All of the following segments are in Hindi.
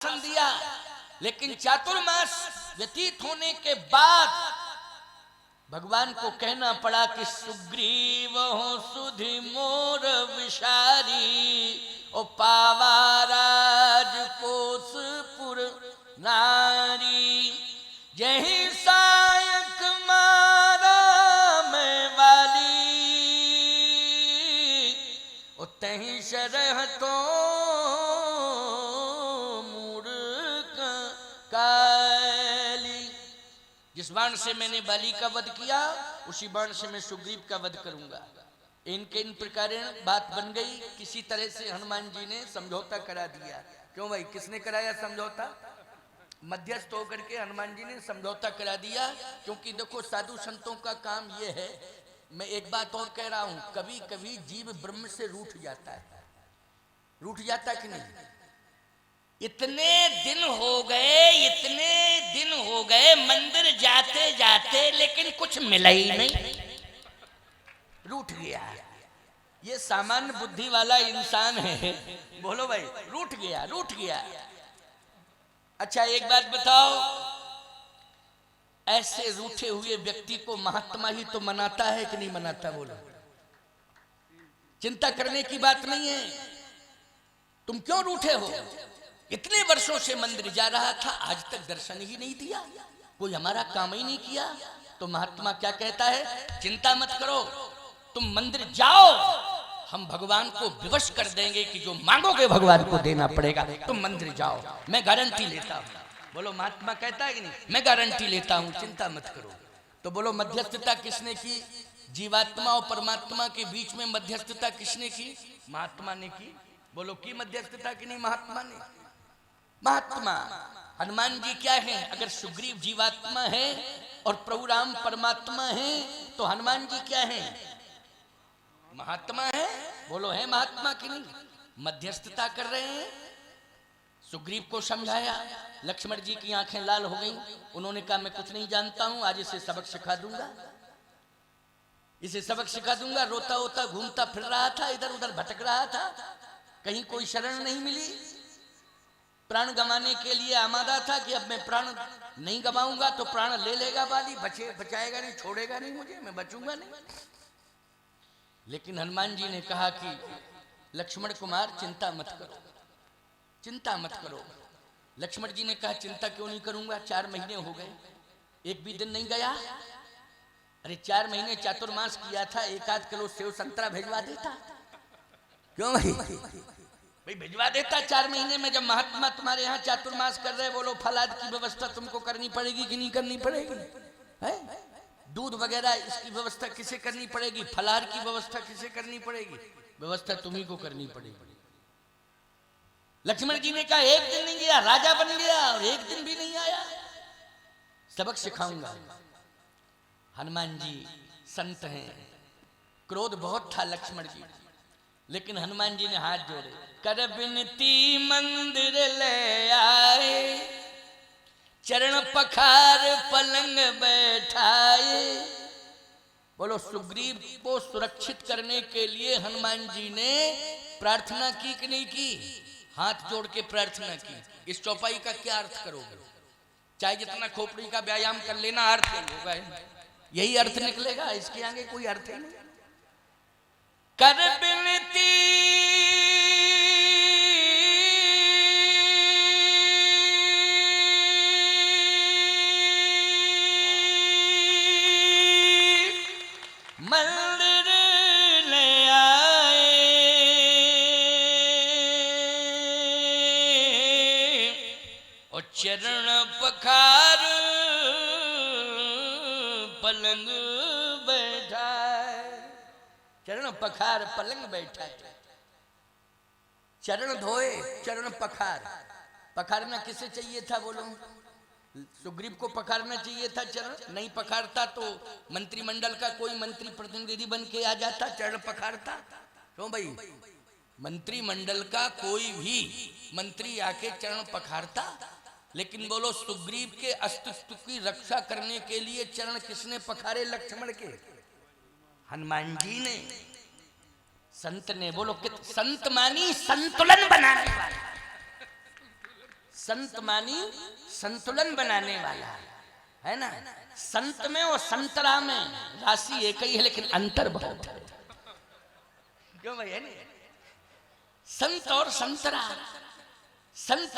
दिया, लेकिन चातुर्मास व्यतीत होने के बाद भगवान को कहना पड़ा कि सुग्रीव हो सुधि मोर विषारी, ओ पावा राजकोसपुर नारी, जही सायक मारा मैं वाली, ओ तही शरह तो जिस बाण से मैंने बाली का वध किया उसी बाण से मैं सुग्रीव का वध करूंगा। इनके इन प्रकार बात बन गई। किसी तरह से हनुमान जी ने समझौता करा दिया। क्यों भाई, किसने कराया समझौता? मध्यस्थ होकर के हनुमान जी ने समझौता करा दिया। क्योंकि देखो साधु संतों का काम यह है, मैं एक बात और कह रहा हूं, कभी कभी जीव ब्रह्म से रूठ जाता है। रूठ जाता कि नहीं? इतने दिन हो गए मंदिर जाते जाते, लेकिन कुछ मिला ही नहीं, रूठ गया। ये सामान्य बुद्धि वाला इंसान है। बोलो भाई, रूठ गया। अच्छा एक बात बताओ, ऐसे रूठे हुए व्यक्ति को महात्मा ही तो मनाता है कि नहीं मनाता? बोलो, चिंता करने की बात नहीं है। तुम क्यों रूठे हो? इतने वर्षों से मंदिर जा रहा था, आज तक दर्शन ही नहीं दिया, कोई हमारा काम ही नहीं किया। तो महात्मा क्या कहता है? चिंता मत करो, तुम मंदिर जाओ, हम भगवान को विवश कर देंगे कि जो मांगोगे भगवान को देना पड़ेगा। तुम मंदिर जाओ, मैं गारंटी लेता हूं। बोलो, महात्मा कहता है कि नहीं? मैं गारंटी लेता हूं, चिंता मत करो। तो बोलो, मध्यस्थता किसने की? जीवात्मा और परमात्मा के बीच में मध्यस्थता किसने की? महात्मा ने की। बोलो, की मध्यस्थता की नहीं? महात्मा ने। महात्मा हनुमान जी क्या है? अगर सुग्रीव जीवात्मा है और प्रभु राम परमात्मा है, तो हनुमान जी क्या है? महात्मा है। बोलो, है महात्मा की नहीं? मध्यस्थता कर रहे हैं। सुग्रीव को समझाया, लक्ष्मण जी की आंखें लाल हो गईं। उन्होंने कहा मैं कुछ नहीं जानता हूं, आज इसे सबक सिखा दूंगा, इसे सबक सिखा दूंगा। रोता रोता घूमता फिर रहा था, इधर उधर भटक रहा था, कहीं कोई शरण नहीं मिली। प्राण गंवाने के लिए आमादा था कि अब मैं प्राण नहीं गंवाऊंगा तो प्राण ले लेगा बाली, बचाएगा नहीं, छोड़ेगा नहीं मुझे, मैं बचूंगा नहीं। लेकिन हनुमान जी ने कहा कि लक्ष्मण कुमार चिंता मत करो, चिंता मत करो। लक्ष्मण जी ने कहा चिंता क्यों नहीं करूंगा, 4 महीने हो गए, एक भी दिन नहीं गया। अरे 4 महीने चातुर्मास किया था, 1-8 किलो सेव संतरा भिजवा देता। क्यों भाई भिजवा देता 4 महीने में। जब महात्मा तुम्हारे यहाँ चातुर्मास कर रहे, बोलो फलाद की व्यवस्था तुमको करनी पड़ेगी कि नहीं करनी पड़ेगी? है दूध वगैरह इसकी व्यवस्था किसे करनी पड़ेगी? फलाहार की व्यवस्था किसे करनी पड़ेगी? व्यवस्था तुम्ही को करनी पड़ेगी। लक्ष्मण जी ने कहा एक दिन नहीं गया, राजा बन गया और एक दिन भी नहीं आया, सबक सिखाऊंगा। हनुमान जी संत हैं, क्रोध बहुत था लक्ष्मण जी, लेकिन हनुमान जी ने हाथ जोड़े, कर बिनती मंदिर ले आए, चरण पखार पलंग बैठाए। बोलो, सुग्रीव को सुरक्षित करने के लिए हनुमान जी ने प्रार्थना की कि नहीं की? हाथ जोड़ के प्रार्थना की। इस चौपाई का क्या अर्थ करोगे? चाहे जितना खोपड़ी का व्यायाम कर लेना, अर्थ होगा यही अर्थ निकलेगा, इसके आगे कोई अर्थ ही नहीं। कर बिनती मंदिर ले आए, और चरण पखार पलंग बैठाए। चरण पखार पलंग बैठाए, चरण धोए, चरण पखार। पखारना किसे चाहिए था? बोलो, सुग्रीव को पखारना चाहिए था, चरण नहीं पखारता तो मंत्रिमंडल का कोई मंत्री प्रतिनिधि बन के आ जाता, चरण पखारता। क्यों भाई, मंत्रिमंडल का कोई भी मंत्री आके चरण पखारता। लेकिन बोलो, सुग्रीव के अस्तित्व की रक्षा करने के लिए चरण किसने पखारे? लक्ष्मण के, हनुमान जी ने। संत ने। बोलो, संत मानी संतुलन बनाने वाला, संत मानी संतुलन बनाने वाला, है ना। संत में और संतरा में राशि एक ही है लेकिन अंतर बहुत है। क्यों भाई, है नहीं? संत और संतरा, संत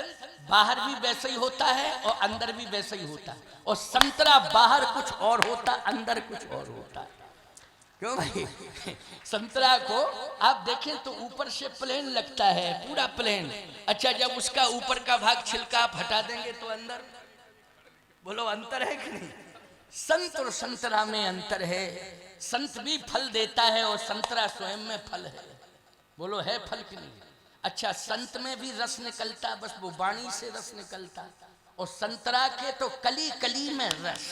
बाहर भी वैसे ही होता है और अंदर भी वैसे ही होता है, और संतरा बाहर कुछ और होता, अंदर कुछ और होता। क्यों भाई? संतरा को आप देखें तो ऊपर से प्लेन लगता है, पूरा प्लेन। अच्छा, जब उसका ऊपर का भाग छिलका आप हटा देंगे तो अंदर, बोलो अंतर है कि नहीं? संत और संतरा में अंतर है। संत भी फल देता है और संतरा स्वयं में फल है। बोलो है फल कि नहीं? अच्छा, संत में भी रस निकलता, बस वो वाणी से रस निकलता, और संतरा के तो कली कली में रस।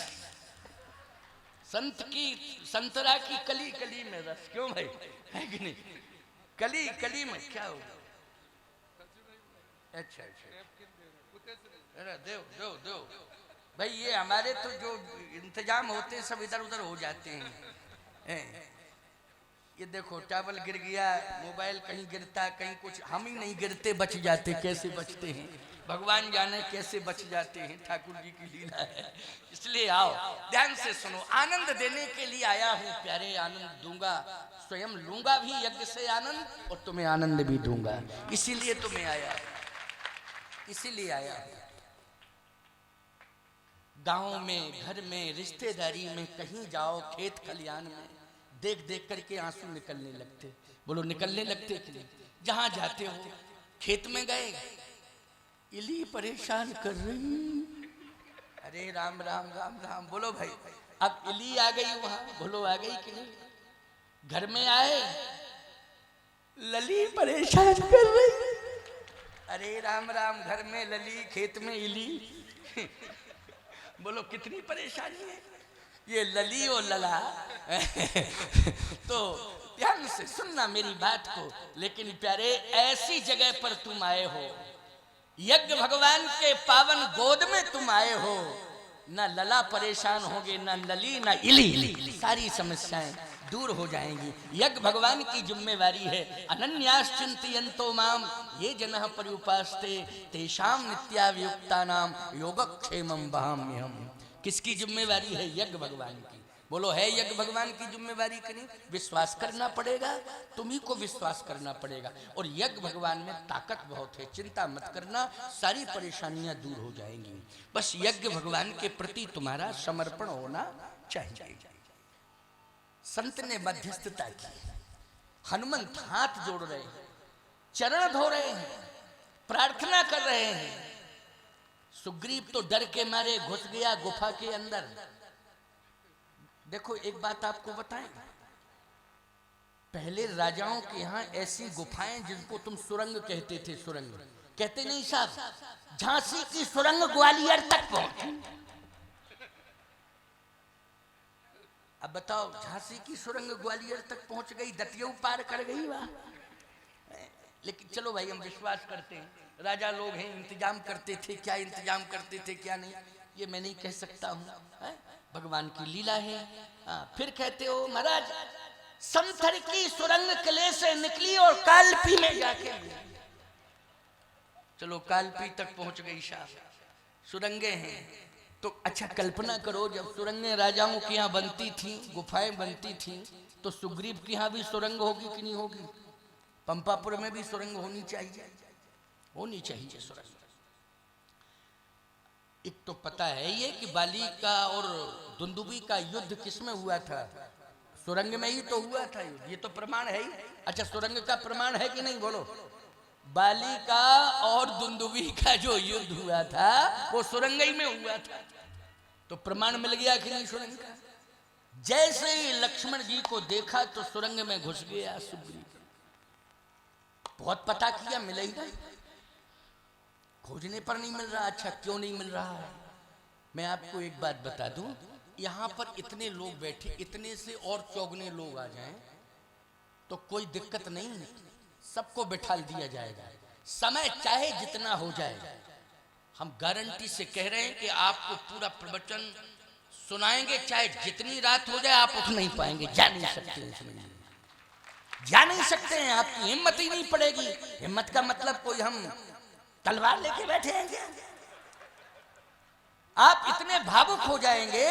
संत की, संतरा की कली कली में रस। क्यों भाई, है कि नहीं? कली कली में क्या होगा? अच्छा अच्छा, देव देव देव भाई, ये हमारे तो जो इंतजाम होते हैं सब इधर उधर हो जाते हैं। ये देखो टेबल गिर गया, मोबाइल कहीं गिरता, कहीं कुछ, हम ही नहीं गिरते, बच जाते। कैसे बचते हैं भगवान जाने, कैसे बच जाते हैं, ठाकुर जी की लीला है। इसलिए आओ ध्यान से सुनो, आनंद देने के लिए आया हूँ प्यारे, आनंद दूंगा, स्वयं लूंगा भी यज्ञ से आनंद, और तुम्हें आनंद भी दूंगा। इसीलिए तुम्हें आया, इसीलिए आया। गांव में, घर में, रिश्तेदारी में, कहीं जाओ, खेत खलियान में, देख देख करके आंसू निकलने लगते। बोलो निकलने लगते कि नहीं? जहां जाते हो, खेत में गए, इली परेशान कर रही, अरे राम राम राम राम, बोलो भाई। अब इली आ गई वहां, बोलो आ गई कि नहीं? घर में आए, लली परेशान कर रही, अरे राम राम, घर में लली, खेत में इली। बोलो कितनी परेशानी है ये लली और लला। तो ध्यान से सुनना मेरी बात को। लेकिन प्यारे, ऐसी जगह पर तुम आए हो, यज्ञ भगवान के पावन गोद में तुम आए हो, ना लला परेशान होगे, ना लली, ना इली, सारी समस्याएं दूर हो जाएंगी। यज्ञ भगवान की जिम्मेवारी है। अनन्यास चिंतयन्तो माम ये जनः पर्युपास्ते तेषाम नित्याभियुक्तानाम योगक्षेमं वहाम्यहम्। किसकी जिम्मेवारी है? यज्ञ भगवान की। बोलो है यज्ञ भगवान की जिम्मेवारी कि नहीं? विश्वास करना पड़ेगा, तुम्ही को विश्वास करना पड़ेगा। और यज्ञ भगवान में ताकत बहुत है, चिंता मत करना, सारी परेशानियां दूर हो जाएंगी। बस यज्ञ भगवान के प्रति तुम्हारा समर्पण होना चाहिए। संत ने मध्यस्थता की, हनुमंत हाथ जोड़ रहे हैं, चरण धो रहे हैं, प्रार्थना कर रहे हैं। सुग्रीव तो डर के मारे घुस गया गुफा के अंदर। देखो एक बात आपको बताएं, पहले राजाओं के यहाँ ऐसी गुफाएं जिनको तुम सुरंग कहते थे, सुरंग कहते नहीं साहब, झांसी की सुरंग ग्वालियर तक पहुंची। अब बताओ, झांसी की सुरंग ग्वालियर तक पहुंच गई, दतिया पार कर गई वाह। लेकिन चलो भाई, हम विश्वास करते हैं, राजा लोग हैं, इंतजाम करते थे, क्या इंतजाम करते थे क्या नहीं, ये मैं नहीं कह सकता हूँ, भगवान की लीला है। फिर कहते हो महाराज, समथर की सुरंग किले से निकली और कालपी में जाके, चलो कालपी तक पहुंच गई साहब, सुरंगे हैं। तो अच्छा कल्पना करो, जब सुरंगें राजाओं के यहाँ बनती थी, गुफाएं बनती थी, तो सुग्रीव के यहाँ भी सुरंग होगी कि नहीं होगी? पंपापुर में भी सुरंग होनी चाहिए, होनी चाहिए सुरंग। एक तो पता है ये कि बाली का और दुंदुबी का युद्ध किसमें हुआ था? सुरंग में ही तो हुआ था युद्ध, ये तो प्रमाण है ही। अच्छा सुरंग का प्रमाण है कि नहीं? बोलो। बाली का और दुंदुबी का जो युद्ध हुआ था वो सुरंग ही में हुआ था, तो प्रमाण मिल गया कि नहीं सुरंग का? जैसे ही लक्ष्मण जी को देखा तो सुरंग में घुस गया सुग्रीव। बहुत पता किया, मिला ही नहीं, खोजने पर नहीं मिल रहा। अच्छा क्यों नहीं मिल रहा है? मैं आपको एक बात बता दूं, यहाँ पर इतने लोग बैठे, इतने से और चौगने लोग आ जाएं तो कोई दिक्कत नहीं, सबको बिठा दिया जाएगा, समय चाहे जितना हो जाए। हम गारंटी से कह रहे हैं कि आपको पूरा प्रवचन सुनाएंगे, चाहे जितनी रात हो जाए, आप उठ नहीं पाएंगे, जा नहीं सकते हैं, जा नहीं सकते हैं, आपकी हिम्मत ही नहीं पड़ेगी। हिम्मत का मतलब कोई हम तलवार लेके बैठे हैं क्या? आप इतने भावुक हो जाएंगे,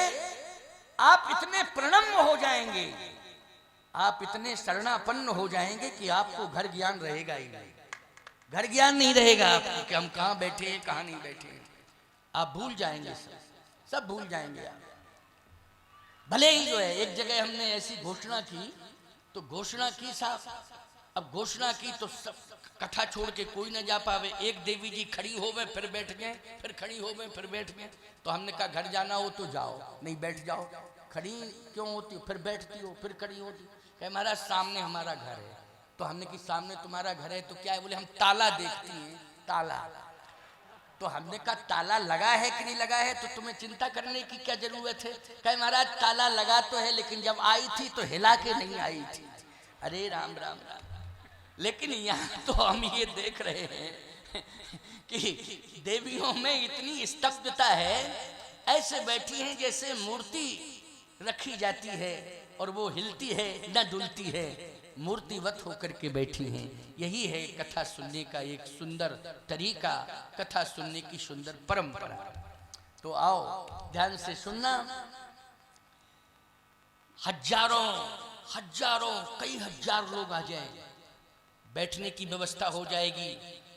आप इतने प्रणम्य हो जाएंगे, आप इतने शरणापन्न हो जाएंगे कि आपको घर ज्ञान रहेगा ही नहीं। घर ज्ञान नहीं रहेगा आपको कि हम कहाँ बैठे हैं कहाँ नहीं बैठे हैं। आप भूल जाएंगे, सब भूल जाएंगे आप। भले ही जो है एक जगह हमने ऐसी घोषणा की, तो घोषणा की साहब, अब घोषणा की तो सब कथा छोड़ के कोई न जा पावे। एक देवी जी खड़ी हो गए फिर बैठ गए, फिर खड़ी हो गए फिर बैठ गए। तो हमने कहा घर जाना हो तो जाओ, नहीं बैठ जाओ। खड़ी क्यों होती हो, फिर बैठती हो, फिर खड़ी होती। कहे महाराज सामने हमारा घर है। तो हमने कि सामने तुम्हारा घर है तो क्या है, बोले हम ताला देखती हैं, ताला। तो हमने कहा ताला लगा है कि नहीं लगा है, तो तुम्हें चिंता करने की क्या जरूरत है। कहे महाराज ताला लगा तो है, लेकिन जब आई थी तो हिला के नहीं आई थी। अरे राम राम राम। लेकिन यहाँ तो हम ये देख रहे हैं कि देवियों में इतनी स्तब्धता है, ऐसे बैठी हैं जैसे मूर्ति रखी जाती है और वो हिलती है न डुलती है, मूर्तिवत होकर के बैठी हैं। यही है कथा सुनने का एक सुंदर तरीका, कथा सुनने की सुंदर परंपरा। तो आओ ध्यान से सुनना। हजारों हजारों कई हजार लोग आ जाएं, बैठने की व्यवस्था हो जाएगी।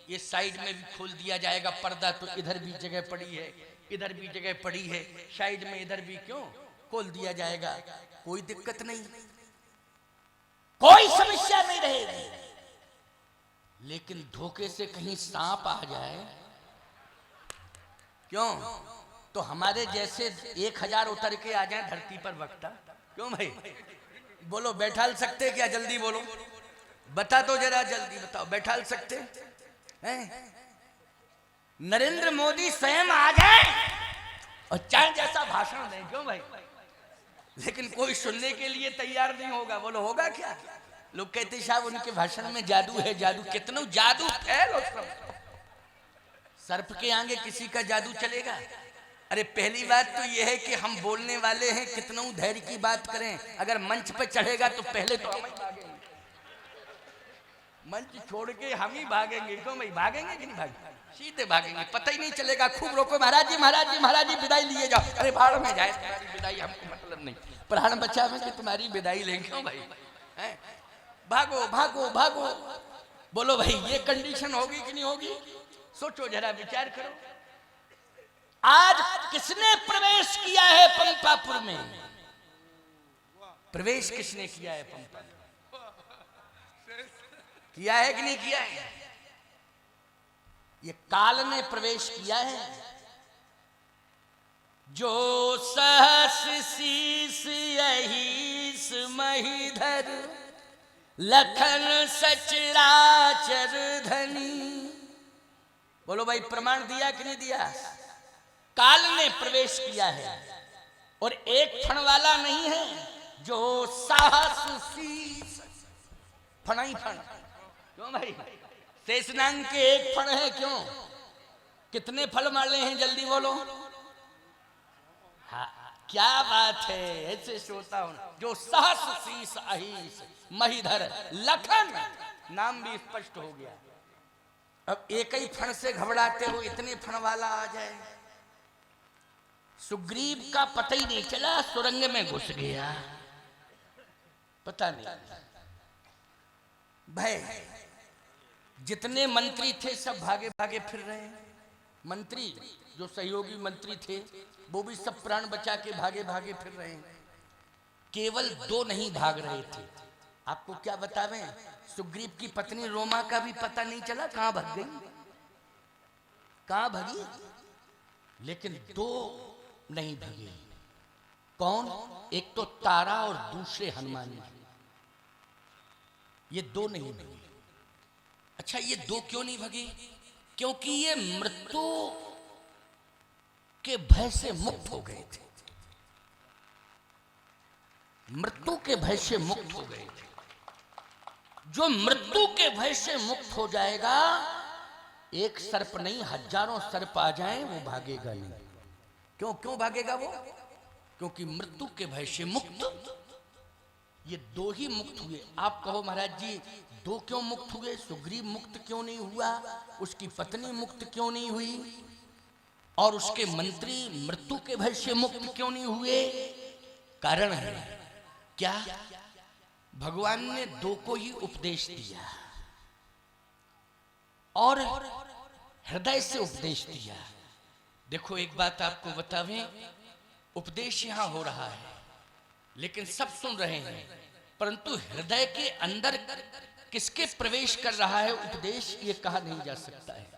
ये साइड में भी खोल दिया जाएगा पर्दा, तो इधर भी जगह पड़ी है, इधर भी जगह पड़ी है, साइड में इधर भी क्यों खोल दिया जाएगा। कोई दिक्कत नहीं, कोई समस्या नहीं रहेगी। लेकिन धोखे से कहीं सांप आ जाए, क्यों, तो हमारे जैसे 1000 उतर के आ जाए धरती पर वक्ता। क्यों भाई, बोलो बैठाल सकते क्या, जल्दी बोलो, बता दो जरा जल्दी बताओ, बैठाल सकते हैं? नरेंद्र मोदी स्वयं आ जाए और चाहे जैसा भाषण दें, क्यों भाई, लेकिन कोई सुनने के लिए तैयार नहीं होगा। बोलो होगा क्या? लोग कहते साहब उनके भाषण में जादू है, जादू। कितना जादू है, सर्प के आगे किसी का जादू चलेगा? अरे पहली बात तो यह है कि हम बोलने वाले हैं, कितना धैर्य की बात करें। अगर मंच पे चढ़ेगा तो पहले तो हम ही भागेंगे, मंच छोड़ के हम ही भागेंगे। क्यों भाई, भागेंगे कि नहीं भागेंगे? सीधे भागेंगे, पता ही नहीं चलेगा। खूब रोको, महाराज जी महाराज जी महाराज जी विदाई लिए जाओ। अरे भाड़ में जाए, तुम्हारी विदाई हमको मतलब नहीं, प्राण बचा में कि तुम्हारी विदाई लेंगे। क्यों भाई, भागो भागो भागो। बोलो भाई ये कंडीशन होगी कि नहीं होगी? सोचो जरा, विचार करो। आज किसने प्रवेश किया है पंपापुर में? प्रवेश किसने किया है पंपा? किया है कि नहीं किया है? ये काल ने प्रवेश किया है। जो सहस शीस यही महिधर, लखन सचराचर धनी। बोलो भाई प्रमाण दिया कि नहीं दिया? काल ने प्रवेश किया है, और एक फण वाला नहीं है। जो साहस शीस, फणाई फण। क्यों भाई, शेषनाग के एक फण है, क्यों, कितने फल माले हैं जल्दी बोलो। हाँ, क्या बात है, ऐसे सोता हूं। जो सहस शीस अहिस महिधर लखन, नाम भी स्पष्ट हो गया। अब एक ही फण से घबराते हो, इतने फण वाला आ जाए। सुग्रीव का पता ही नहीं चला, सुरंग में घुस गया, पता नहीं। भय, जितने मंत्री थे सब भागे भागे फिर रहे हैं। मंत्री जो सहयोगी मंत्री थे वो भी सब प्राण बचा के भागे भागे फिर रहे हैं। केवल 2 नहीं भाग रहे थे। आपको क्या बतावें, सुग्रीव की पत्नी रोमा का भी पता नहीं चला कहां भाग गई, कहां भागी। लेकिन 2 नहीं भागे। कौन? एक तो तारा और दूसरे हनुमान जी, ये 2 नहीं भागे। अच्छा ये 2 क्यों नहीं भागे? क्योंकि ये मृत्यु के भय से मुक्त हो गए थे, मृत्यु के भय से मुक्त हो गए थे। जो मृत्यु के भय से मुक्त हो जाएगा, एक सर्प नहीं हजारों सर्प आ जाएं वो भागेगा नहीं। क्यों क्यों भागेगा वो? क्योंकि मृत्यु के भय से मुक्त। ये 2 ही मुक्त हुए। आप कहो महाराज जी 2 क्यों मुक्त हुए? सुग्रीव मुक्त क्यों नहीं हुआ? उसकी पत्नी मुक्त क्यों नहीं हुई? और उसके मंत्री मृत्यु के भय से मुक्त क्यों नहीं हुए? कारण है क्या? भगवान ने दो को ही उपदेश दिया और हृदय से उपदेश दिया। देखो एक बात आपको बतावें, उपदेश यहां हो रहा है लेकिन सब सुन रहे हैं, परंतु हृदय के अंदर किसके प्रवेश कर रहा है उपदेश, ये कहा नहीं जा सकता है।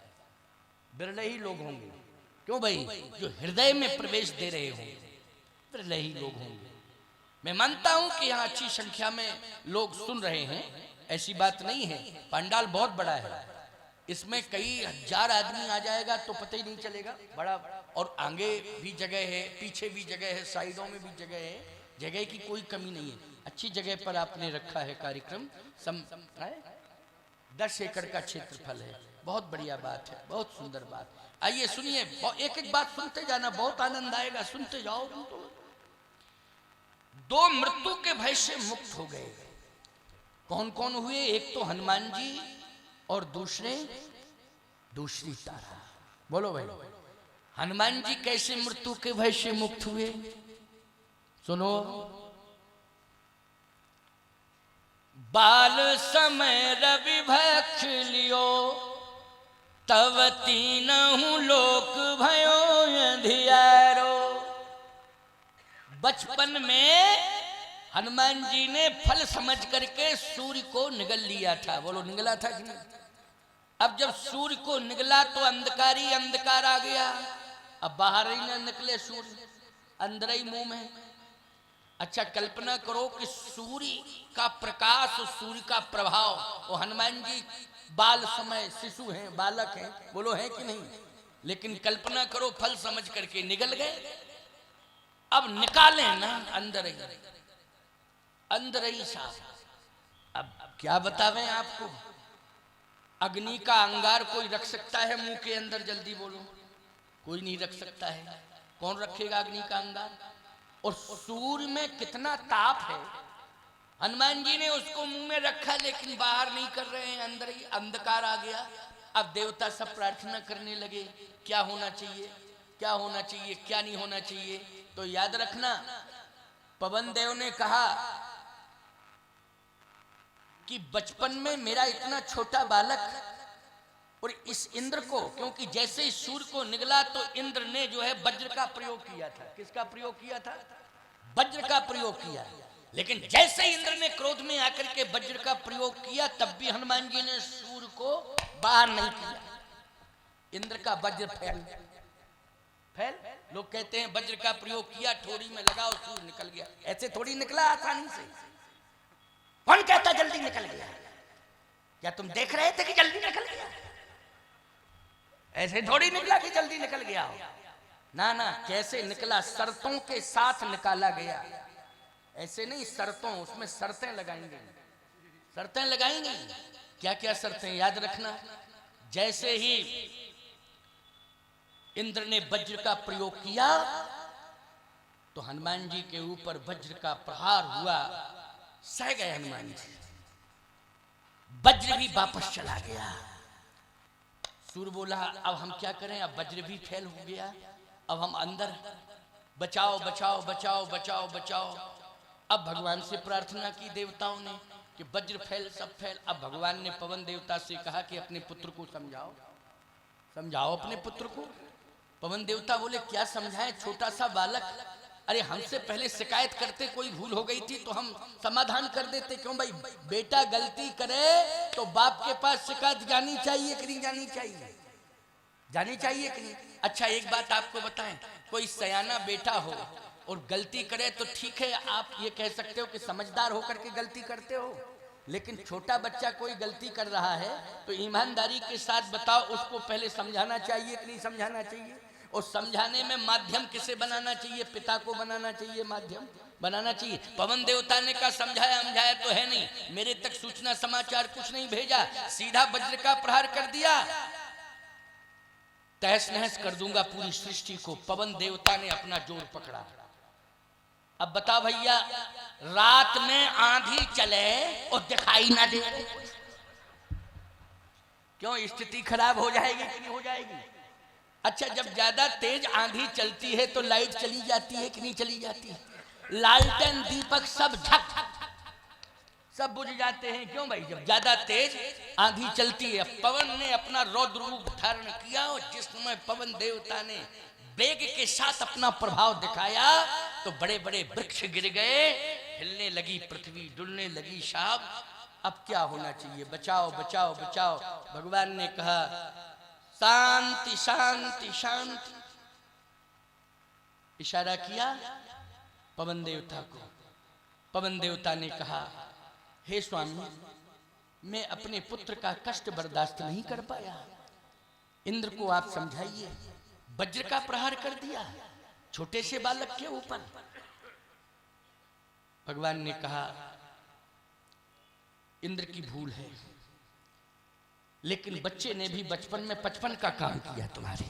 बिरले ही लोग होंगे। क्यों भाई? जो हृदय में प्रवेश दे रहे होंगे बिरले ही लोग होंगे। मैं मानता हूं कि यहाँ अच्छी संख्या में लोग सुन रहे हैं, ऐसी बात नहीं है। पंडाल बहुत बड़ा है, इसमें कई हजार आदमी आ जाएगा तो पता ही नहीं चलेगा बड़ा। और आगे भी जगह है, पीछे भी जगह है, साइडों में भी जगह है, जगह की कोई कमी नहीं है। अच्छी जगह पर आपने रखा है कार्यक्रम। 10 एकड़ का क्षेत्रफल है, बहुत बढ़िया बात है, बहुत सुंदर बात। आइए सुनिए, एक एक बात सुनते जाना, बहुत आनंद आएगा, सुनते जाओ तुम तो। दो मृत्यु के भय से मुक्त हो गए। कौन कौन हुए? एक तो हनुमान जी और दूसरी तारा। बोलो भाई, हनुमान जी कैसे मृत्यु के भय से मुक्त हुए? सुनो। बाल समय रवि भक्ष लियो, तब तीनहु लोक भयो अंधियारो। बचपन में हनुमान जी ने फल समझ करके सूर्य को निगल लिया था। बोलो, निगला था कि नहीं? अब जब सूर्य को निगला तो अंधकार ही अंधकार आ गया। अब बाहर ही न निकले सूर्य, अंदर ही मुंह में। अच्छा कल्पना करो कि सूर्य का प्रकाश और सूर्य का प्रभाव, वो हनुमान जी बाल समय शिशु हैं, बालक हैं, बोलो है कि नहीं? लेकिन कल्पना करो फल समझ करके निगल गए। अब निकाले ना अंदर ही साफ। अब क्या बतावें आपको? अग्नि का अंगार कोई रख सकता है मुंह के अंदर? जल्दी बोलो, कोई नहीं रख सकता है। कौन रखेगा अग्नि का अंगार? और सूर्य में कितना ताप है, हनुमान जी ने उसको मुंह में रखा लेकिन बाहर नहीं कर रहे हैं, अंदर ही अंधकार आ गया। अब देवता सब प्रार्थना करने लगे, क्या होना चाहिए, क्या होना चाहिए, क्या नहीं होना चाहिए। तो याद रखना, पवन देव ने कहा कि बचपन में मेरा इतना छोटा बालक और इस इंद्र को, क्योंकि जैसे ही सूर्य को निगला तो इंद्र ने जो है वज्र का प्रयोग किया था। किसका प्रयोग किया था? वज्र का प्रयोग किया। लेकिन जैसे ही इंद्र ने क्रोध में आकर के वज्र का प्रयोग किया, तब भी हनुमान जी ने सूर्य को बाहर नहीं किया। इंद्र का वज्र फैल। लोग कहते हैं वज्र का प्रयोग किया, ठोड़ी में लगा और सूर्य निकल गया। ऐसे थोड़ी निकला आसानी से। कौन कहता जल्दी निकल गया? क्या तुम देख रहे थे कि जल्दी निकल गया? ऐसे थोड़ी निकला कि जल्दी निकल गया। ना ना, कैसे निकला? शर्तों के साथ निकाला गया। ऐसे नहीं, शर्तों, उसमें शर्तें लगाएंगे, शर्तें लगाएंगे। क्या क्या शर्तें? याद रखना। जैसे ही इंद्र ने वज्र का प्रयोग किया तो हनुमान जी के ऊपर वज्र का प्रहार हुआ, सह गए हनुमान जी। वज्र भी वापस चला गया। सूर्य बोला अब हम क्या करें, अब वज्र भी फेल हो गया, अब हम अंदर, बचाओ बचाओ बचाओ बचाओ बचाओ। अब भगवान से प्रार्थना की देवताओं ने कि वज्र फेल, सब फेल। अब भगवान ने पवन देवता से कहा कि अपने पुत्र को समझाओ, समझाओ अपने पुत्र को। पवन देवता बोले क्या समझाएं, छोटा सा बालक। अरे हमसे पहले शिकायत करते, कोई भूल हो गई थी तो हम समाधान कर देते। क्यों भाई, बेटा गलती करे तो बाप के पास शिकायत जानी चाहिए कि नहीं जानी चाहिए? जानी चाहिए कि नहीं? अच्छा एक बात आपको बताएं, कोई सयाना बेटा हो और गलती करे तो ठीक है, आप ये कह सकते हो कि समझदार होकर के गलती करते हो। लेकिन छोटा बच्चा कोई गलती कर रहा है तो ईमानदारी के साथ बताओ, उसको पहले समझाना चाहिए कि नहीं समझाना चाहिए? और समझाने में माध्यम किसे बनाना चाहिए? पिता को बनाना चाहिए, माध्यम बनाना चाहिए। पवन देवता ने कहा समझाया समझाया तो है नहीं, मेरे तक सूचना समाचार कुछ नहीं भेजा, सीधा वज्र का प्रहार कर दिया, तहस नहस कर दूंगा पूरी सृष्टि को। पवन देवता ने अपना जोर पकड़ा। अब बता भैया, रात में आंधी चले और दिखाई ना दे, क्यों स्थिति खराब हो जाएगी कि नहीं हो जाएगी? अच्छा, जब ज्यादा तेज आंधी चलती है तो लाइट चली जाती है कि नहीं चली जाती है? लालटेन दीपक सब झक सब बुझ जाते हैं। क्यों भाई? जब ज्यादा तेज आंधी चलती है। पवन ने अपना रौद्र रूप धारण किया और जिस समय पवन देवता ने वेग के साथ अपना प्रभाव दिखाया तो बड़े बड़े वृक्ष गिर गए, हिलने लगी पृथ्वी, डुलने लगी। साहब अब क्या होना चाहिए? बचाओ बचाओ बचाओ। भगवान ने कहा शांति शांति शांति। इशारा किया पवन देवता को। पवन देवता ने कहा हे स्वामी, मैं अपने पुत्र का कष्ट बर्दाश्त नहीं कर पाया, इंद्र को आप समझाइए। वज्र का प्रहार कर दिया छोटे से बालक के ऊपर। भगवान ने कहा इंद्र की भूल है, लेकिन बच्चे ने भी बचपन में 55 का काम किया तुम्हारे।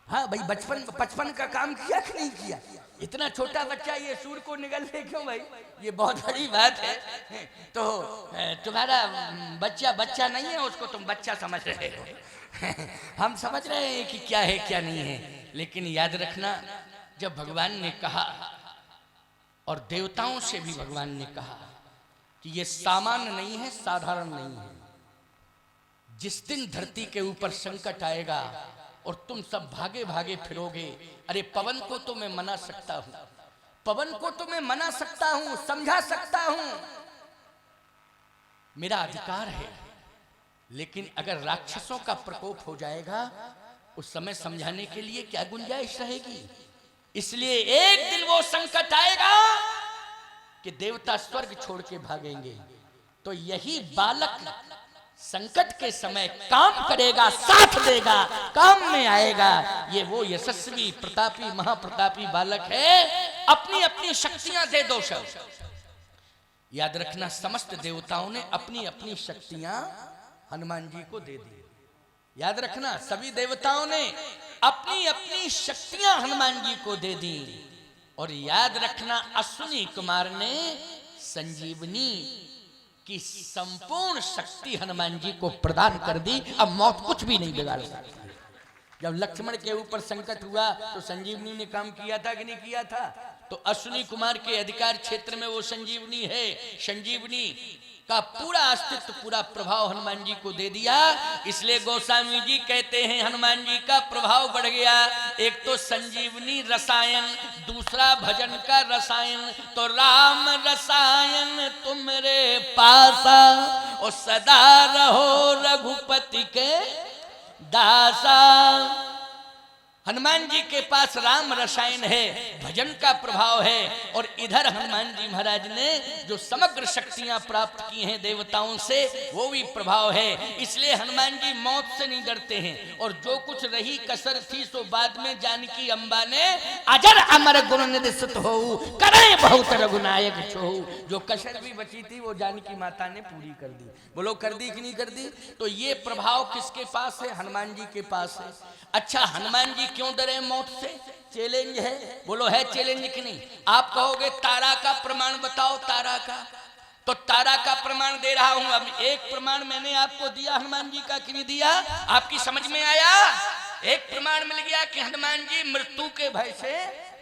हाँ भाई, बचपन 55 का काम किया कि नहीं किया? इतना छोटा बच्चा ये सूर्य को निगल ले क्यों भाई? ये बहुत बड़ी बात है। तो तुम्हारा बच्चा बच्चा नहीं है, उसको तुम बच्चा समझ रहे हो। हम समझ रहे हैं कि क्या है क्या नहीं है, लेकिन याद रखना जब भगवान ने कहा और देवताओं से भी भगवान ने कहा कि ये सामान्य नहीं है, साधारण नहीं है। जिस दिन धरती के ऊपर संकट आएगा और तुम सब भागे भागे फिरोगे, अरे पवन को तो मैं मना सकता हूं, पवन को तो मैं मना सकता हूं, समझा सकता हूं, मेरा अधिकार है। लेकिन अगर राक्षसों का प्रकोप हो जाएगा उस समय समझाने के लिए क्या गुंजाइश रहेगी? इसलिए एक दिन वो संकट आएगा कि देवता स्वर्ग छोड़ के भागेंगे, तो यही बालक संकट के समय काम करेगा, साथ देगा, काम में आएगा। ये वो यशस्वी प्रतापी महाप्रतापी बालक है। अपनी अपनी शक्तियां दे दो सब। याद रखना समस्त देवताओं ने अपनी अपनी शक्तियां हनुमान जी को दे दी। याद रखना सभी देवताओं ने अपनी अपनी शक्तियां हनुमान जी को दे दी। और याद रखना अश्विनी कुमार ने संजीवनी की संपूर्ण शक्ति हनुमान जी को प्रदान कर दी। अब मौत कुछ भी नहीं बिगाड़ सकती। जब लक्ष्मण के ऊपर संकट हुआ तो संजीवनी ने काम किया था कि नहीं किया था? तो अश्विनी कुमार के अधिकार क्षेत्र में वो संजीवनी है। संजीवनी का पूरा अस्तित्व, पूरा प्रभाव हनुमान जी को दे दिया। इसलिए गोस्वामी जी कहते हैं हनुमान जी का प्रभाव बढ़ गया। एक तो संजीवनी रसायन, दूसरा भजन का रसायन। तो राम रसायन तुमरे पासा और सदा रहो रघुपति के दासा। हनुमान जी के पास राम रसायन है, भजन का प्रभाव है। और इधर हनुमान जी महाराज ने जो समग्र शक्तियां प्राप्त की हैं देवताओं से, वो भी प्रभाव है। इसलिए हनुमान जी मौत से नहीं डरते हैं। और जो कुछ रही कसर थी सो बाद में जानकी अम्बा ने अजर अमर गुण निधित हो करे बहुत रघुनायक छो। जो कसर भी बची थी वो जानकी माता ने पूरी कर दी। बोलो कर दी कि नहीं कर दी? तो ये प्रभाव किसके पास है? हनुमान जी के पास है। अच्छा, हनुमान जी क्यों डरे मौत से? चैलेंज है। बोलो है चैलेंज कि नहीं? आप कहोगे तारा का प्रमाण बताओ। तारा का तो तारा का प्रमाण दे रहा हूं। अब एक प्रमाण मैंने आपको दिया हनुमान जी का कि नहीं दिया? आपकी समझ में आया? एक प्रमाण मिल गया कि हनुमान जी मृत्यु के भय से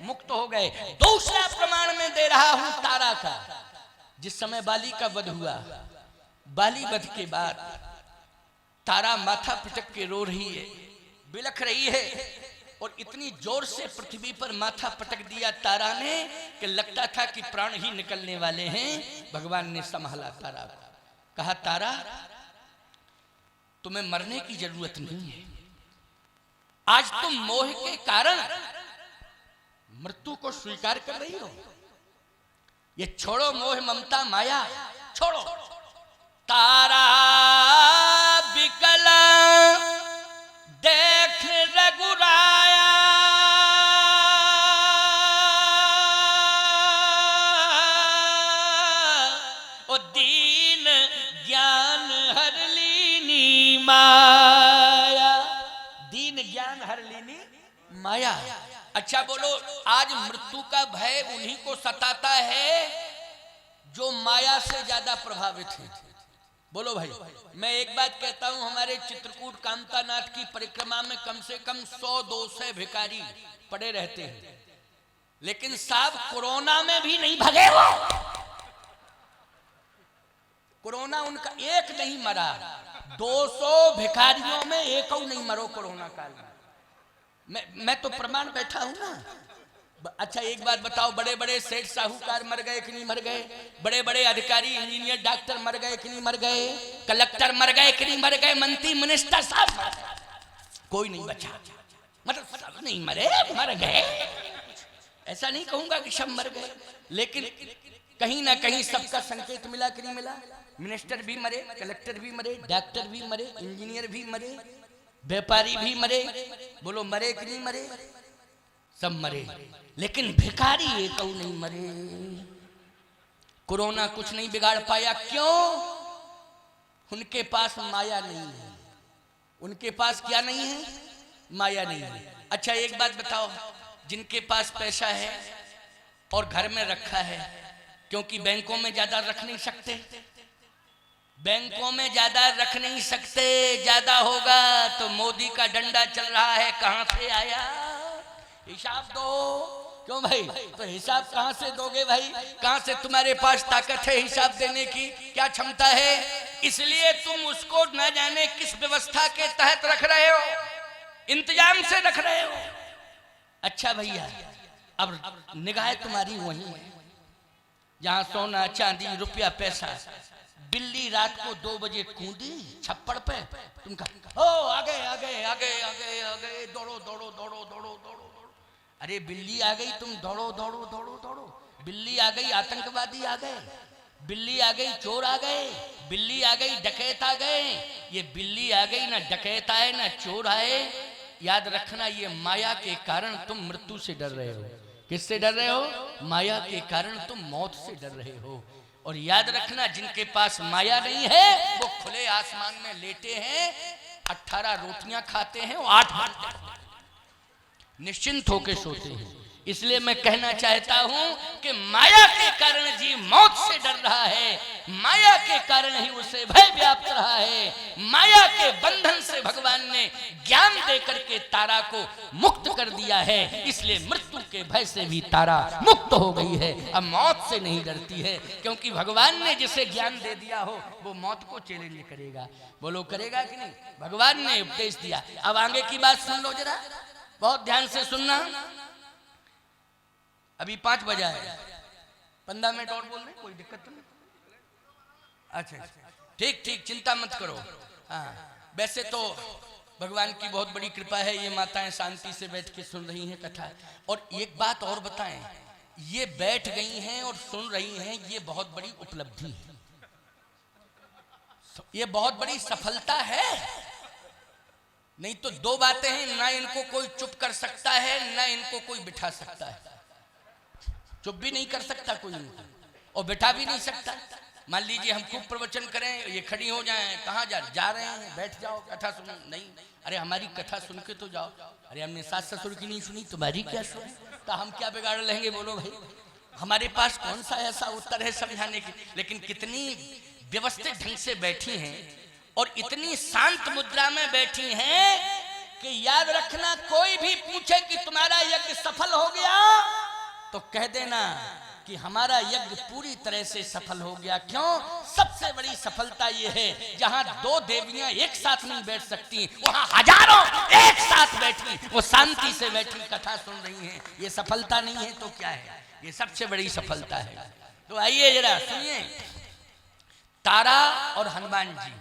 मुक्त हो गए। दूसरा प्रमाण मैं दे रहा हूं तारा का। जिस समय बाली का वध हुआ, बाली वध के बाद तारा माथा पटक के रो रही है, बिलख रही है। और इतनी जोर से पृथ्वी पर माथा पटक दिया तारा ने कि लगता था कि प्राण ही निकलने वाले हैं। भगवान ने संभाला तारा को। कहा तारा, तुम्हें मरने की जरूरत नहीं है। आज तुम मोह के कारण मृत्यु को स्वीकार कर रही हो। ये छोड़ो मोह ममता माया, छोड़ो। तारा बिकला देख रघुराया, ओ दीन ज्ञान हर लीनी माया। दीन ज्ञान हर लीनी माया। अच्छा बोलो, आज मृत्यु का भय उन्हीं को सताता है जो माया से ज्यादा प्रभावित है। बोलो भाई। मैं एक बात कहता हूं, हमारे चित्रकूट कामतानाथ की परिक्रमा में कम से कम 100-200 भिखारी पड़े रहते हैं, लेकिन साहब कोरोना में भी नहीं भगे वो। कोरोना उनका एक नहीं मरा, 200 भिखारियों में एक नहीं मरो कोरोना काल में। मैं तो प्रमाण बैठा हूं ना। अच्छा एक बात बताओ, बड़े बड़े सेठ साहूकार मर गए कि नहीं मर गए? बड़े बड़े अधिकारी इंजीनियर डॉक्टर मर गए कि नहीं मर गए? कलेक्टर मर गए कि नहीं मर गए? मंत्री मिनिस्टर साहब कोई नहीं बचा, मतलब सब नहीं मरे, मर गए। ऐसा नहीं कहूंगा कि सब मर गए, लेकिन कहीं ना कहीं सबका संकेत मिला कि नहीं मिला? मिनिस्टर भी मरे, कलेक्टर भी मरे, डॉक्टर भी मरे, इंजीनियर भी मरे, व्यापारी भी मरे। बोलो मरे कि नहीं मरे? सब मरे, लेकिन भिखारी एक नहीं मरे। कोरोना कुछ नहीं बिगाड़ पाया, क्यों? उनके पास माया नहीं है। उनके पास क्या नहीं है? माया नहीं है। अच्छा एक बात बताओ, जिनके पास पैसा है और घर में रखा है, क्योंकि बैंकों में ज्यादा रख नहीं सकते, बैंकों में ज्यादा रख नहीं सकते, ज्यादा होगा तो मोदी का डंडा चल रहा है, कहां से आया, हिसाब दो। क्यों भाई? तो हिसाब कहां से दोगे भाई? कहां से तुम्हारे पास ताकत है हिसाब देने की? क्या क्षमता है? इसलिए तुम उसको न जाने किस व्यवस्था के तहत रख रहे हो, इंतजाम से रख रहे हो। अच्छा भैया, अब निगाह तुम्हारी वहीं है जहां सोना चांदी रुपया पैसा। बिल्ली रात को 2 बजे कूदी छप्पड़ पे, तुम कहा ओ आगे आगे आगे आगे आगे, दौड़ो दौड़ो दौड़ो दौड़ो दौड़ो। अरे बिल्ली आ गई, तुम दौड़ो दौड़ो दौड़ो दौड़ो। बिल्ली आ गई, आतंकवादी आ गए, बिल्ली आ गई, चोर आ गए, बिल्ली आ गई, डकैत आ गए। ये बिल्ली आ गई, ना डकैत आए ना चोर आए। याद रखना, ये माया के कारण तुम मृत्यु से डर रहे हो। किससे डर रहे हो? माया के कारण तुम मौत से डर रहे हो। और याद रखना, जिनके पास माया नहीं है वो खुले आसमान में लेटे हैं, 18 रोटियां खाते हैं, 8 घंटे निश्चिंत होकर सोते हैं। इसलिए मैं कहना चाहता हूं कि माया के कारण जीव मौत से डर रहा है, माया के कारण ही उसे भय व्याप्त रहा है। माया के बंधन से भगवान ने ज्ञान देकर के तारा को मुक्त कर दिया है, इसलिए मृत्यु के भय से भी तारा मुक्त हो गई है, अब मौत से नहीं डरती है। क्योंकि भगवान ने जिसे ज्ञान दे दिया हो वो मौत को चैलेंज करेगा। बोलो करेगा कि नहीं? भगवान ने उपदेश दिया। अब आगे की बात सुन लो जरा, बहुत ध्यान से सुनना। अभी 5 बजा है, 15 मिनट और बोल रहे, कोई दिक्कत तो नहीं? अच्छा ठीक ठीक, चिंता मत करो। हाँ, वैसे तो भगवान की बहुत बड़ी कृपा है, ये माताएं शांति से बैठ के सुन रही हैं कथा। और एक बात और बताएं, ये बैठ गई हैं और सुन रही हैं, ये बहुत बड़ी उपलब्धि है, ये बहुत बड़ी सफलता है। नहीं तो 2 बातें हैं, ना इनको कोई चुप कर सकता है, ना इनको कोई बिठा सकता है। चुप भी नहीं कर सकता कोई इनको, और बिठा भी नहीं सकता। मान लीजिए हम खूब प्रवचन करें, ये खड़ी हो जाएं, कहाँ जा रहे हैं, बैठ जाओ कथा सुनो, नहीं, अरे हमारी कथा सुन के तो जाओ। अरे हमने सास ससुर की नहीं सुनी, तुम्हारी क्या सुनी, तो हम क्या बिगाड़ लेंगे? बोलो भाई, हमारे पास कौन सा ऐसा उत्तर है समझाने की। लेकिन कितनी व्यवस्थित ढंग से बैठी हैं और इतनी शांत मुद्रा में बैठी हैं कि याद रखना, कोई भी पूछे कि तुम्हारा यज्ञ सफल हो गया तो कह देना कि हमारा यज्ञ पूरी तरह से सफल हो गया। क्यों? सबसे बड़ी सफलता यह है, जहां 2 देवियां एक साथ नहीं बैठ सकती, वहां हजारों एक साथ बैठी, वो शांति से बैठी कथा सुन रही हैं। ये सफलता नहीं है तो क्या है? ये सबसे बड़ी सफलता है। तो आइए जरा सुनिए, तारा और हनुमान जी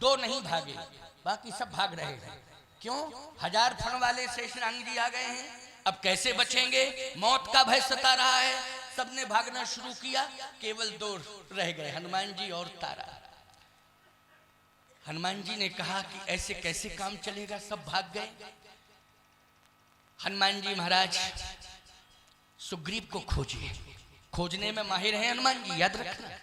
2 नहीं भागे, बाकी सब भाग रहे हैं। क्यों? 1000 फण वाले शेषनाग जी आ गए हैं, अब कैसे बचेंगे? मौत का भय सता रहा है, सबने भागना शुरू किया, केवल 2 रह गए, हनुमान जी और तारा। हनुमान जी ने कहा कि ऐसे कैसे काम चलेगा, सब भाग गए। हनुमान जी महाराज सुग्रीव को खोजिए, खोजने में माहिर हैं हनुमान जी, याद रखना।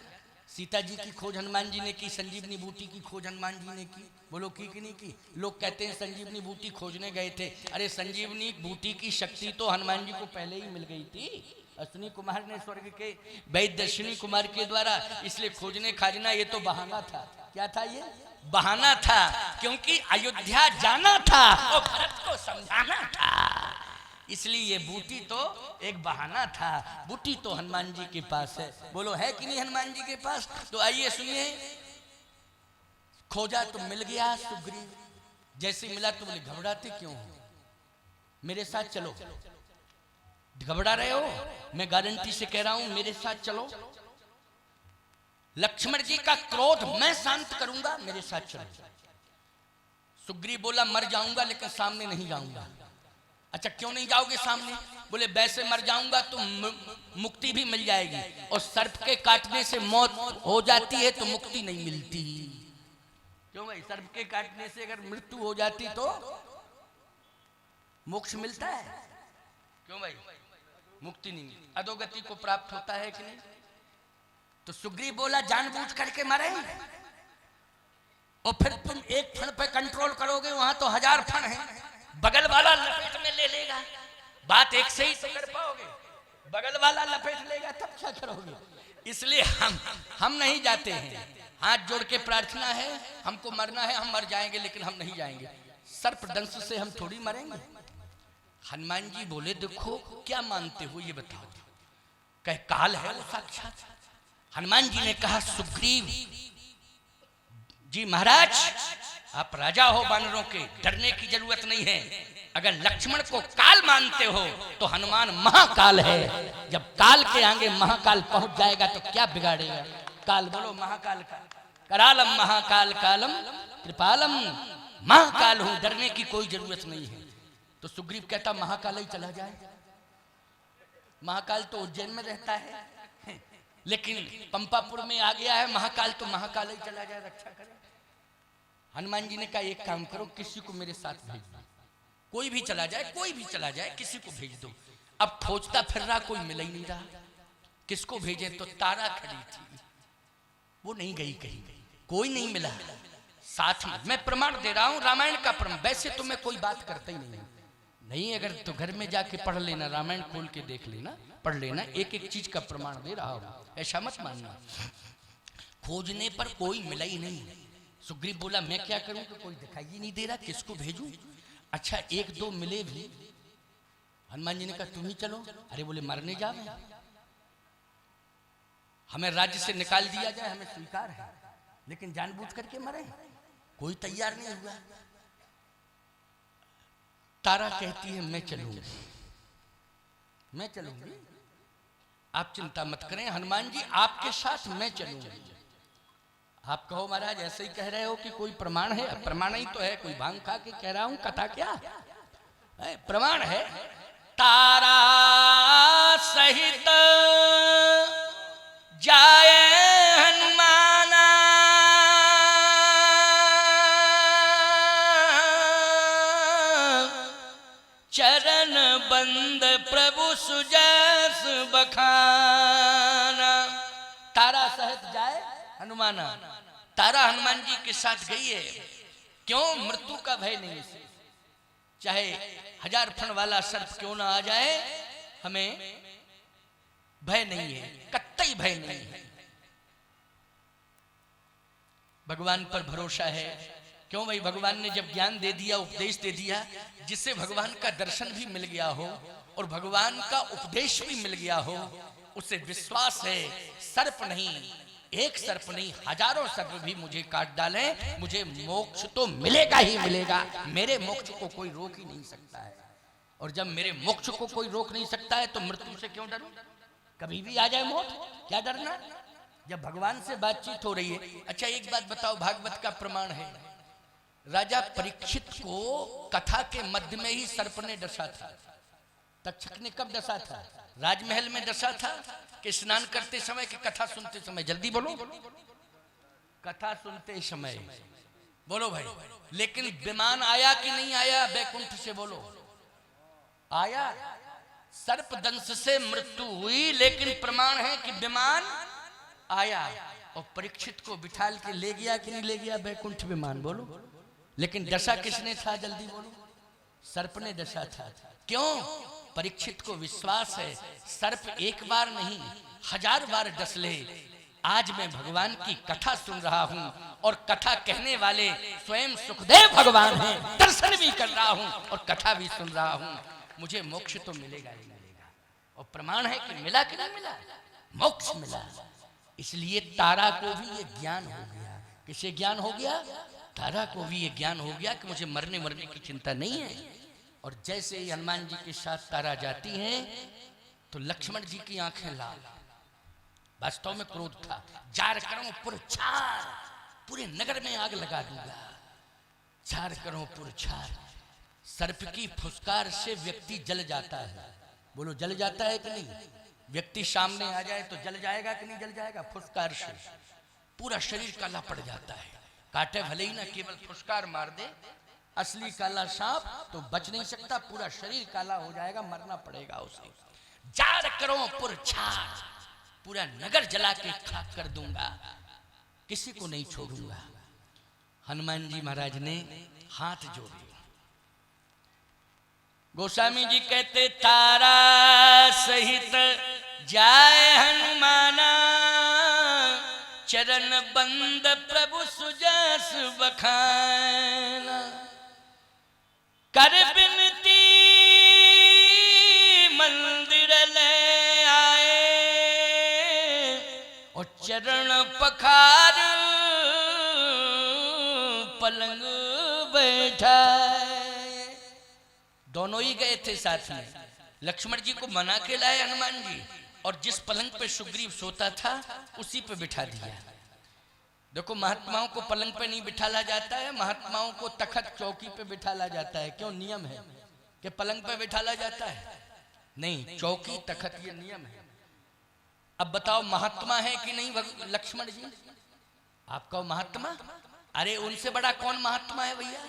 सीता जी की खोज हनुमान जी ने की, संजीवनी बूटी की खोज हनुमान जी ने की। बोलो की कि नहीं की? लोग कहते हैं संजीवनी बूटी खोजने गए थे, अरे संजीवनी बूटी की शक्ति तो हनुमान जी को पहले ही मिल गई थी, अश्विनी कुमार ने स्वर्ग के वैद्य अश्विनी कुमार के द्वारा, इसलिए खोजने खाजना ये तो बहाना था। क्या था ये? बहाना था, क्योंकि अयोध्या जाना था और भरत को समझाना था। इसलिए ये बूटी तो एक बहाना था। बूटी तो हनुमान जी के पास है, बोलो है कि नहीं हनुमान जी के पास? तो आइए सुनिए, खोजा तो मिल गया सुग्रीव। जैसे मिला तो बोले घबराते क्यों हो, मेरे साथ चलो। घबरा रहे हो? मैं गारंटी से कह रहा हूं, मेरे साथ चलो। लक्ष्मण जी का क्रोध मैं शांत करूंगा, मेरे साथ चलो। सुग्रीव बोला मर जाऊंगा लेकिन सामने नहीं जाऊंगा। अच्छा क्यों नहीं जाओगे सामने? बोले वैसे मर जाऊंगा तो मुक्ति भी मिल जाएगी, और सर्प के काटने से मौत हो जाती है तो मुक्ति नहीं मिलती। क्यों भाई? सर्प के काटने से अगर मृत्यु हो जाती तो मोक्ष मिलता है? क्यों भाई? मुक्ति नहीं मिलती, अधोगति को प्राप्त होता है कि नहीं? तो सुग्रीव बोला जानबूझ करके मरे, और फिर तुम एक फण पे कंट्रोल करोगे, वहां तो 1000 फण है, बगल वाला लपेट में ले लेगा। बात एक से ही तो कर पाओगे, बगल वाला लपेट लेगा तब क्या करोगे? इसलिए हम नहीं जाते हैं। हाथ जोड़ के प्रार्थना है, हमको मरना है, हम मर जाएंगे लेकिन हम नहीं जाएंगे। सर्प दंश से हम थोड़ी मरेंगे। हनुमान जी बोले देखो क्या मानते हो ये बताओ। कहे काल है वो साक्षात। हनुमान जी ने कहा सुग्रीव जी महाराज, आप राजा हो वानरों के, डरने की जरूरत नहीं है। अगर लक्ष्मण को काल मानते हो तो हनुमान महाकाल है। जब काल के आगे महाकाल पहुंच जाएगा तो क्या बिगाड़ेगा? काल बोलो महाकाल का। करालम महाकाल कालम कृपालम, महाकाल हूं, डरने की कोई जरूरत नहीं है। तो सुग्रीव कहता महाकाल ही चला जाए। महाकाल तो उज्जैन में रहता है, लेकिन पंपापुर में आ गया है महाकाल, तो महाकाल ही चला जाए, रक्षा करे। हनुमान जी ने कहा एक काम करो, किसी को मेरे साथ भेज दो, कोई भी चला जाए, कोई भी चला जाए, किसी को भेज दो। अब खोजता फिर रहा, कोई मिल ही नहीं रहा, किसको भेजे? तो तारा खड़ी थी, वो नहीं गई कहीं, कोई नहीं मिला साथ में। मैं प्रमाण दे रहा हूं, रामायण का प्रमाण। वैसे तो मैं कोई बात करता ही नहीं, अगर तो घर में जाके पढ़ लेना, रामायण खोल के देख लेना, पढ़ लेना, एक एक चीज का प्रमाण दे रहा हूं, ऐसा मत मानना। खोजने पर कोई मिला ही नहीं। सुग्रीव बोला मैं क्या करूं कि कोई दिखाई ही नहीं दे रहा, किसको भेजूं? अच्छा एक दो मिले भी। हनुमान जी ने कहा तुम ही चलो। अरे बोले मरने जावे, हमें राज्य से निकाल दिया जाए, हमें स्वीकार है, लेकिन जानबूझ करके मरे, कोई तैयार नहीं हुआ। तारा कहती है मैं चलूंगी, मैं चलूंगी, आप चिंता मत करें हनुमान जी, आपके साथ मैं चलूंगी। आप कहो महाराज ऐसे ही कह रहे हो कि कोई प्रमाण है? प्रमाण ही तो है, कोई भांग खा के कह रहा हूं, कथा क्या है, प्रमाण है। तारा सहित जाए हनुमाना, चरण बंद प्रभु सुजस बखाना। तारा सहित जाए हनुमाना, तारा हनुमान जी के साथ गई है। क्यों? मृत्यु का भय नहीं, चाहे 1000 फण वाला सर्प क्यों ना आ जाए, हमें भय नहीं है, कतई भय नहीं है। भगवान पर भरोसा है। क्यों भाई? भगवान ने जब ज्ञान दे दिया, उपदेश दे दिया, जिससे भगवान का दर्शन भी मिल गया हो और भगवान का उपदेश भी मिल गया हो, उसे विश्वास है सर्प नहीं, एक सर्प नहीं, 1000 सर्प भी मुझे काट डालें, मुझे मोक्ष तो मिलेगा ही मिलेगा। मेरे मोक्ष को कोई रोक ही नहीं सकता है, और जब मेरे मोक्ष को कोई रोक नहीं सकता है तो मृत्यु से क्यों डरूं? कभी भी आ जाए मौत, क्या डरना? जब भगवान से बातचीत हो रही है। अच्छा एक बात बताओ, भागवत का प्रमाण है, राजा परीक्षित को कथा के मध्य में ही सर्प ने डसा था। तक्षक ने कब डसा था? राजमहल में डसा था कि स्नान करते समय कि कथा सुनते समय? जल्दी बोलो, कथा सुनते समय बोलो भाई। लेकिन विमान आया कि नहीं आया बैकुंठ से? बोलो आया। सर्प दंश से मृत्यु हुई, लेकिन प्रमाण है कि विमान आया और परीक्षित को बिठाल के ले गया कि नहीं ले गया बैकुंठ विमान? बोलो। लेकिन डसा किसने था? जल्दी बोलो। सर्प ने डसा था। क्यों? परीक्षित को विश्वास है सर्प एक बार नहीं 1000 बार डस ले, आज मैं भगवान की कथा सुन रहा हूं और कथा कहने वाले स्वयं सुखदेव भगवान हैं, दर्शन भी कर रहा हूं और कथा भी सुन रहा हूं, मुझे मोक्ष तो मिलेगा ही मिलेगा। और प्रमाण है कि मिला कि नहीं मिला, मोक्ष मिला। इसलिए तारा को भी ये ज्ञान हो गया। किसे ज्ञान हो गया? तारा को भी ये ज्ञान हो गया कि मुझे मरने मरने की चिंता नहीं है। और जैसे ही हनुमान जी के साथ तारा जाती हैं तो लक्ष्मण जी की आंखें लाल। वास्तव में क्रोध था, जार करो पुरछार, पूरे नगर में आग लगा दूंगा। जार करो पुरछार। सर्प की फुसकार से व्यक्ति जल जाता है। बोलो जल जाता है कि नहीं? व्यक्ति सामने आ जाए तो जल जाएगा कि नहीं जल जाएगा? फुसकार से पूरा शरीर काला पड़ जाता है। काटे भले ही ना, केवल फुसकार मार दे, असली काला सांप तो बच नहीं सकता, पूरा शरीर काला हो जाएगा, मरना पड़ेगा उसे। जार करो पुरछार, पूरा नगर जला के खाक कर दूंगा, किसी को नहीं छोड़ूंगा। हनुमान जी महाराज ने हाथ जोड़े। गोस्वामी जी कहते तारा सहित जाए हनुमाना, चरण बंद प्रभु सुजस बखाना। कर बिनती मंदिर ले आए और चरण पखार पलंग बैठाए। दोनों ही गए थे साथ में। लक्ष्मण जी को मना के लाए हनुमान जी, और जिस पलंग पे सुग्रीव सोता था उसी पे बिठा दिया। देखो महात्माओं को पलंग पे नहीं बिठाला जाता है, महात्माओं को तखत चौकी पे बिठाला जाता है। क्यों? नियम है कि पलंग पे बिठाला जाता है? नहीं, चौकी तखत ये नियम है। अब बताओ महात्मा है कि नहीं लक्ष्मण जी? आपका महात्मा? अरे उनसे बड़ा कौन महात्मा है भैया?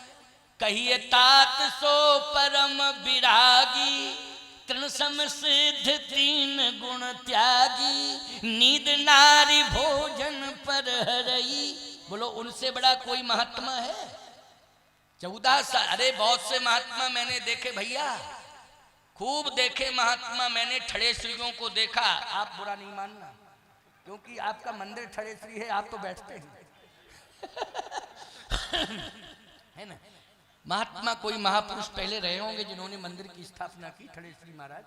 कहिए तात सो परम विरागी, तृण सम सिद्ध तीन गुण त्यागी, नींद नारी भोजन पर हरई। बोलो उनसे बड़ा कोई महात्मा है? 14 साल। अरे बहुत से महात्मा मैंने देखे भैया, खूब देखे महात्मा मैंने। ठड़ेश्वरियों को देखा, आप बुरा नहीं मानना क्योंकि आपका मंदिर ठड़ेश्वरी है, आप तो बैठते हैं है ना। महात्मा कोई महापुरुष पहले रहे होंगे जिन्होंने मंदिर की स्थापना की। ठड़ेश्वरी महाराज,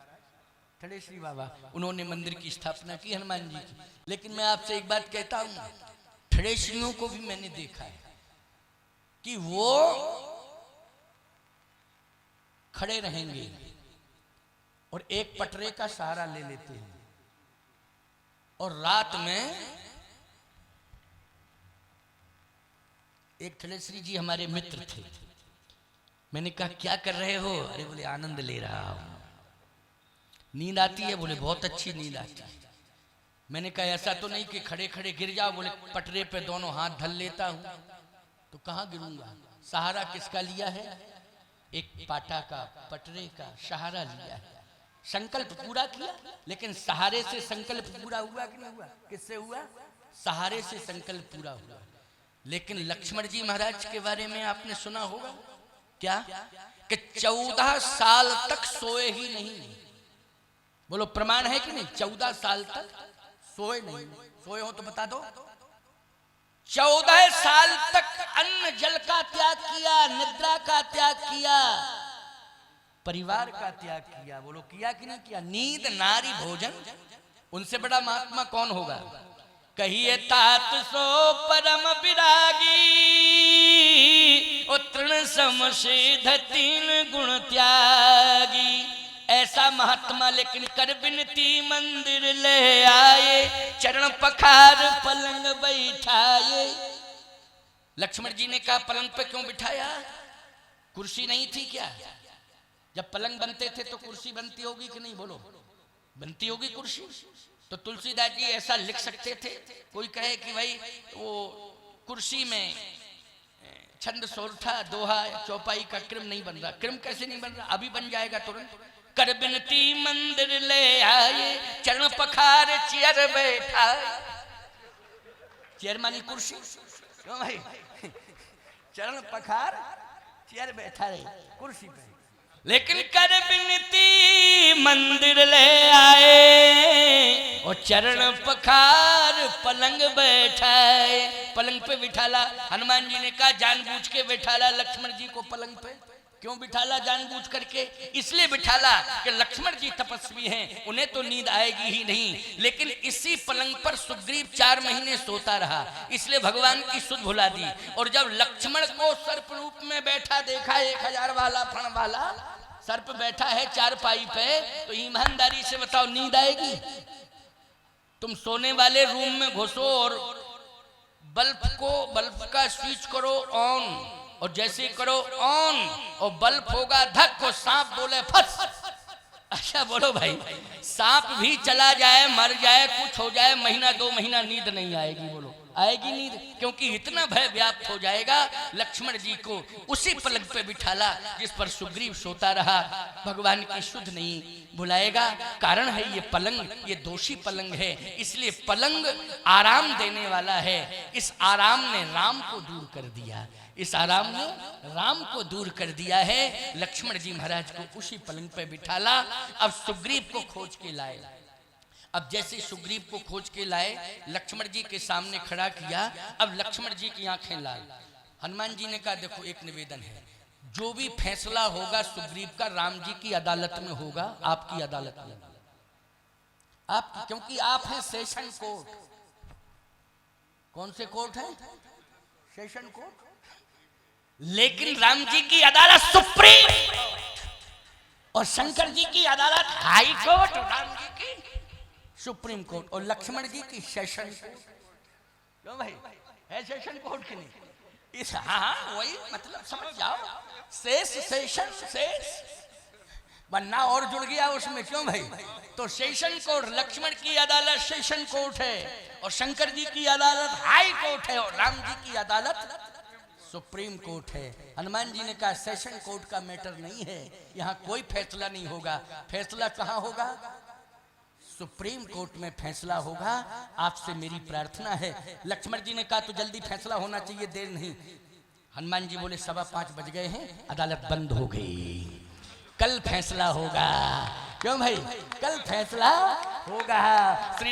ठड़ेश्वरी बाबा, उन्होंने मंदिर की स्थापना की हनुमान जी की। लेकिन मैं आपसे एक बात कहता हूं, ठड़ेश्वरियों को भी मैंने देखा है कि वो खड़े रहेंगे और एक पटरे का सहारा ले लेते हैं, और रात में एक ठड़ेश्वरी जी हमारे मित्र थे। मैंने कहा क्या कर रहे हो? अरे बोले आनंद ले रहा हूं। नींद आती है? बोले बहुत अच्छी नींद आती है। मैंने कहा ऐसा तो नहीं कि खड़े खड़े गिर जाओ? बोले पटरे पे दोनों हाथ धर लेता हूं तो कहां गिरूंगा। सहारा किसका लिया है? एक पाटा का, पटरे का सहारा लिया है। संकल्प पूरा किया, लेकिन सहारे से संकल्प पूरा हुआ कि नहीं हुआ? किससे हुआ? सहारे से संकल्प पूरा हुआ। लेकिन लक्ष्मण जी महाराज के बारे में आपने सुना होगा क्या कि 14 साल तक सोए ही नहीं। बोलो प्रमाण है कि नहीं? 14 साल तक सोए नहीं। सोए हो तो बता दो। 14 साल तक अन्न जल का त्याग किया, निद्रा का त्याग किया, परिवार का त्याग किया। बोलो किया कि नहीं किया? नींद नारी भोजन, उनसे बड़ा महात्मा कौन होगा? कहिए तात सो परम विरागी, तृण सम सिद्ध तीन गुण त्यागी। ऐसा महात्मा लेकिन कर बिनती मंदिर ले आए, चरण पखार पलंग बैठाए। लक्ष्मण जी ने कहा पलंग पे क्यों बिठाया? कुर्सी नहीं थी क्या? जब पलंग बनते थे तो कुर्सी बनती होगी कि नहीं? बोलो बनती होगी कुर्सी। तो तुलसीदास जी ऐसा लिख सकते थे। कोई कहे कि भाई वो कुर्सी में छंद सोरठा दोहा चौपाई का क्रम नहीं बन रहा। क्रम कैसे नहीं बन रहा? अभी बन जाएगा तुरंत। कर बिनती मंदिर ले आए, चरण पखार चेयर बैठा। चेयर मानी कुर्सी, क्यों भाई? चरण पखार चेयर बैठा रहे कुर्सी पे। लेकिन कर बिनती मंदिर ले आए और चरण पखार पलंग बैठाए। पलंग पे बिठाला। हनुमान जी ने कहा जानबूझ के बिठाला लक्ष्मण जी को पलंग पे। क्यों बिठाला जानबूझ करके? इसलिए बिठाला कि लक्ष्मण जी तपस्वी हैं, उन्हें तो नींद आएगी ही नहीं, लेकिन इसी पलंग पर सुग्रीव 4 महीने सोता रहा, इसलिए भगवान की सुध भुला दी। और जब लक्ष्मण को सर्प रूप में बैठा देखा, 1000 वाला फण वाला सर्प बैठा है चारपाई पे, तो ईमानदारी से बताओ नींद आएगी? तुम सोने वाले रूम में घुसो और बल्ब का स्विच करो ऑन, और जैसे करो ऑन और बल्ब होगा धक को सांप बोले फस। अच्छा बोलो भाई, सांप भी चला जाए, मर जाए, कुछ हो जाए, महीना 2 महीना नींद नहीं आएगी? बोलो आएगी नींद? क्योंकि इतना भय व्याप्त हो जाएगा। लक्ष्मण जी को उसी पलंग पे बिठाला जिस पर सुग्रीव सोता रहा। भगवान की शुद्ध नहीं भुलाएगा। कारण है ये पलंग, ये दोषी पलंग है, इसलिए पलंग आराम देने वाला है। इस आराम ने राम को दूर कर दिया, इस आराम ने राम को दूर कर दिया है। लक्ष्मण जी महाराज को उसी पलंग पे बिठाला। अब सुग्रीव को खोज के लाए। अब जैसे सुग्रीव को खोज के लाए, लक्ष्मण जी के सामने खड़ा किया। अब लक्ष्मण जी की आंखें लाल। हनुमान जी ने कहा देखो एक निवेदन है, जो भी फैसला होगा सुग्रीव का राम जी की अदालत में होगा, आपकी अदालत में। आप, क्योंकि आप हैं सेशन कोर्ट। कौन से कोर्ट है? Session court. लेकिन राम जी की अदालत सुप्रीम कोर्ट, और शंकर जी की अदालत हाई कोर्ट, राम जी की सुप्रीम कोर्ट, और लक्ष्मण जी की सेशन कोर्ट। क्यों भाई, है सेशन कोर्ट की नहीं? इस हाँ वही मतलब समझ जाओ, सेशन बनना और जुड़ गया उसमें। क्यों भाई? तो सेशन कोर्ट, लक्ष्मण की अदालत सेशन कोर्ट है, और शंकर जी की अदालत हाई कोर्ट है, और राम जी की अदालत सुप्रीम कोर्ट है। हनुमान जी ने कहा सेशन कोर्ट का मैटर नहीं है, यहाँ कोई फैसला नहीं होगा। फैसला कहाँ होगा? सुप्रीम कोर्ट में फैसला होगा। आपसे मेरी प्रार्थना है। लक्ष्मण जी ने कहा तो जल्दी फैसला होना चाहिए, देर नहीं। हनुमान जी बोले 5:15 बज गए हैं, अदालत बंद हो गई, कल फैसला होगा। क्यों भाई? कल फैसला होगा।